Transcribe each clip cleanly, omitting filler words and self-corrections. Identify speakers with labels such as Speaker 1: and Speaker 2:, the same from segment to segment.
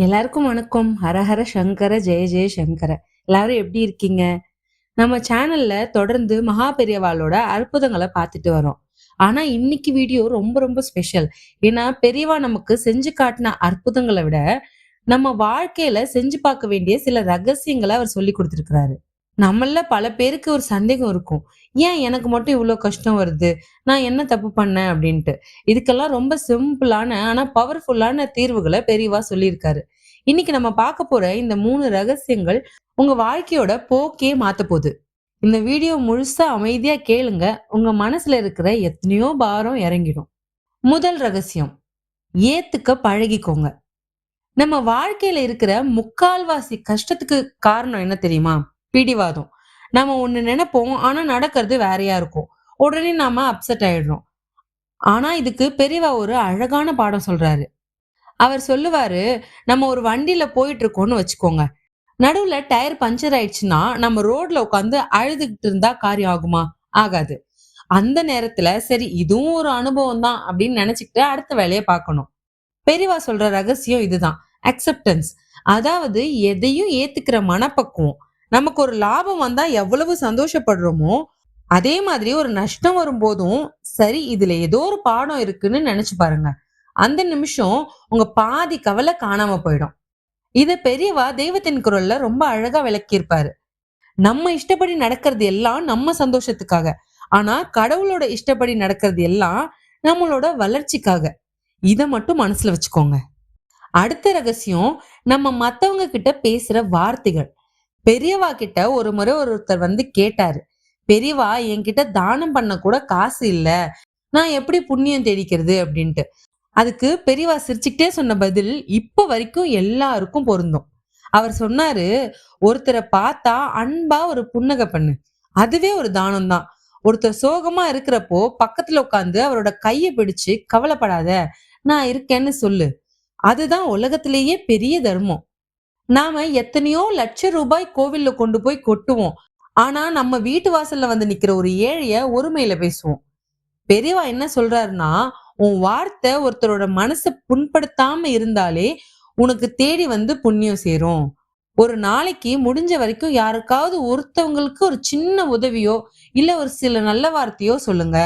Speaker 1: எல்லாருக்கும் வணக்கம். ஹரஹர சங்கர ஜெய ஜெய சங்கர. எல்லாரும் எப்படி இருக்கீங்க? நம்ம சேனல்ல தொடர்ந்து மகா பெரியவாளோட அற்புதங்களை பார்த்துட்டு வரோம். ஆனா இன்னைக்கு வீடியோ ரொம்ப ரொம்ப ஸ்பெஷல். ஏன்னா பெரியவா நமக்கு செஞ்சு காட்டின அற்புதங்களை விட நம்ம வாழ்க்கையில செஞ்சு பார்க்க வேண்டிய சில ரகசியங்களை அவர் சொல்லி கொடுத்திருக்கிறாரு. நம்மள பல பேருக்கு ஒரு சந்தேகம் இருக்கும். ஏன் எனக்கு மட்டும் இவ்வளவு கஷ்டம் வருது? நான் என்ன தப்பு பண்ணேன் அப்படின்ட்டு. இதுக்கெல்லாம் ரொம்ப சிம்பிளான ஆனா பவர்ஃபுல்லான தீர்வுகளை பெரியவா சொல்லியிருக்காரு. இன்னைக்கு நம்ம பார்க்க போற இந்த 3 ரகசியங்கள் உங்க வாழ்க்கையோட போக்கே மாத்த போகுது. இந்த வீடியோ முழுசா அமைதியா கேளுங்க. உங்க மனசுல இருக்கிற எத்தனையோ பாரம் இறங்கிடும். முதல் ரகசியம், ஏத்துக்க பழகிக்கோங்க. நம்ம வாழ்க்கையில இருக்கிற முக்கால்வாசி கஷ்டத்துக்கு காரணம் என்ன தெரியுமா? பிடிவாதம். நாம ஒண்ணு நினைப்போம், ஆனா நடக்கிறது வேறையா இருக்கும். உடனே நாம அப்செட் ஆயிடுறோம். ஆனா இதுக்கு பெரியவா ஒரு அழகான பாடம் சொல்றாரு. அவர் சொல்லுவாரு, நம்ம ஒரு வண்டியில போயிட்டு இருக்கோம்னு வச்சுக்கோங்க. நடுவுல டயர் பஞ்சர் ஆயிடுச்சுன்னா நம்ம ரோட்ல உட்காந்து அழுதுகிட்டு இருந்தா காரியம் ஆகுமா? ஆகாது. அந்த நேரத்துல சரி இதுவும் ஒரு அனுபவம் தான் அப்படின்னு நினைச்சுக்கிட்டு அடுத்த வேலையை பார்க்கணும். பெரியவா சொல்ற ரகசியம் இதுதான், அக்செப்டன்ஸ். அதாவது எதையும் ஏத்துக்கிற மனப்பக்குவம். நமக்கு ஒரு லாபம் வந்தா எவ்வளவு சந்தோஷப்படுறோமோ அதே மாதிரி ஒரு நஷ்டம் வரும்போதும் சரி இதுல ஏதோ ஒரு பாடம் இருக்குன்னு நினைச்சு பாருங்க. அந்த நிமிஷம் உங்க பாதி கவலை காணாம போயிடும். இத பெரியவா தெய்வத்தின் குரல்ல ரொம்ப அழகா விளக்கியிருப்பாரு. நம்ம இஷ்டப்படி நடக்கிறது எல்லாம் நம்ம சந்தோஷத்துக்காக, ஆனா கடவுளோட இஷ்டப்படி நடக்கிறது எல்லாம் நம்மளோட வளர்ச்சிக்காக. இத மட்டும் மனசுல வச்சுக்கோங்க. அடுத்த ரகசியம், நம்ம மத்தவங்க கிட்ட பேசுற வார்த்தைகள். பெரியவா கிட்ட ஒரு முறை ஒருத்தர் வந்து கேட்டாரு, பெரியவா என்கிட்ட தானம் பண்ண கூட காசு இல்ல, நான் எப்படி புண்ணியம் தேடிக்கிறது அப்படின்ட்டு. அதுக்கு பெரியவா சிரிச்சுக்கிட்டே சொன்ன பதில் இப்ப வரைக்கும் எல்லாருக்கும் பொருந்தும். அவர் சொன்னாரு, ஒருத்தரை பார்த்தா அன்பா ஒரு புன்னகை பண்ணு, அதுவே ஒரு தானம் தான். ஒருத்தர் சோகமா இருக்கிறப்போ பக்கத்துல உட்காந்து அவரோட கைய பிடிச்சு கவலைப்படாத, நான் இருக்கேன்னு சொல்லு, அதுதான் உலகத்திலேயே பெரிய தர்மம். நாம எத்தனையோ லட்சம் ரூபாய் கோவில்ல கொண்டு போய் கொட்டுவோம், ஆனா நம்ம வீட்டு வாசல்ல வந்து நிக்கிற ஒரு ஏழைய ஒருமையில பேசுவோம். பெரியவா என்ன சொல்றாருன்னா, உன் வார்த்தை ஒருத்தரோட மனசை புண்படுத்தாம இருந்தாலே உனக்கு தேடி வந்து புண்ணியம் சேரும். ஒரு நாளைக்கு முடிஞ்ச வரைக்கும் யாருக்காவது ஒருத்தவங்களுக்கு ஒரு சின்ன உதவியோ இல்ல ஒரு சில நல்ல வார்த்தையோ சொல்லுங்க.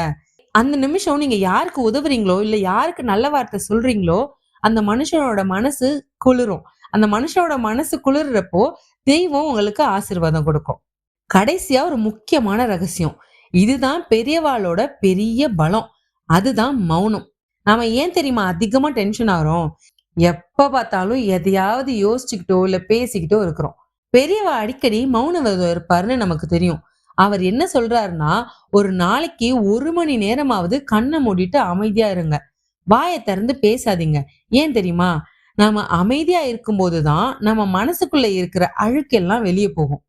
Speaker 1: அந்த நிமிஷம் நீங்க யாருக்கு உதவுறீங்களோ இல்ல யாருக்கு நல்ல வார்த்தை சொல்றீங்களோ அந்த மனுஷனோட மனசு குளிரும். அந்த மனுஷனோட மனசு குளிர்றப்போ தெய்வம் உங்களுக்கு ஆசீர்வாதம் கொடுக்கும். கடைசியா ஒரு முக்கியமான ரகசியம், இதுதான் பெரியவாளோட பெரிய பலம். அதுதான் மௌனம். நாம ஏன் தெரியுமா அதிகமா டென்ஷன் ஆகிறோம்? எப்ப பார்த்தாலும் எதையாவது யோசிச்சுக்கிட்டோ இல்ல பேசிக்கிட்டோ இருக்கிறோம். பெரியவா அடிக்கடி மௌன விரதம் இருப்பாருன்னு நமக்கு தெரியும். அவர் என்ன சொல்றாருன்னா, ஒரு நாளைக்கு 1 மணி நேரமாவது கண்ணை மூடிட்டு அமைதியா இருங்க, வாயை திறந்து பேசாதீங்க. ஏன் தெரியுமா? நாம அமைதியா இருக்கும் போதுதான் நம்ம மனசுக்குள்ள இருக்கிற அழுக்கெல்லாம் வெளியே போகும்.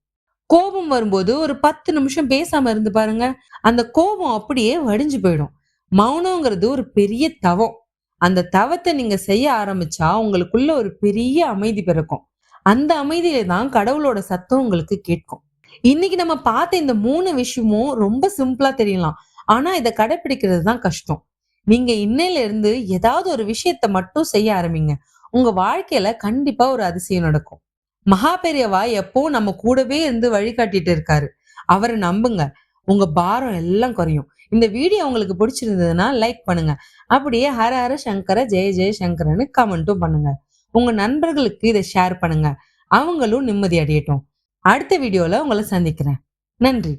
Speaker 1: கோபம் வரும்போது ஒரு 10 நிமிஷம் பேசாம இருந்து பாருங்க, அந்த கோபம் அப்படியே வடிஞ்சு போயிடும். மௌனங்கிறது ஒரு பெரிய தவம். அந்த தவத்தை நீங்க செய்ய ஆரம்பிச்சா உங்களுக்குள்ள ஒரு பெரிய அமைதி பிறக்கும். அந்த அமைதியில தான் கடவுளோட சத்தம் உங்களுக்கு கேட்கும். இன்னைக்கு நம்ம பார்த்த இந்த 3 விஷயமும் ரொம்ப சிம்பிளா தெரியலாம், ஆனா இதை கடைபிடிக்கிறது தான் கஷ்டம். நீங்க இன்னையில இருந்து ஏதாவது ஒரு விஷயத்த மட்டும் செய்ய ஆரம்பிங்க. உங்க வாழ்க்கையில கண்டிப்பா ஒரு அதிசயம் நடக்கும். மகா பெரியவா எப்போ நம்ம கூடவே இருந்து வழிகாட்டிட்டு இருக்காரு. அவரை நம்புங்க, உங்க பாரம் எல்லாம் குறையும். இந்த வீடியோ உங்களுக்கு பிடிச்சிருந்ததுன்னா லைக் பண்ணுங்க. அப்படியே ஹர ஹர சங்கர ஜெய ஜெய சங்கரன்னு கமெண்ட்டும் பண்ணுங்க. உங்க நண்பர்களுக்கு இதை ஷேர் பண்ணுங்க, அவங்களும் நிம்மதி அடையட்டும். அடுத்த வீடியோல உங்களை சந்திக்கிறேன். நன்றி.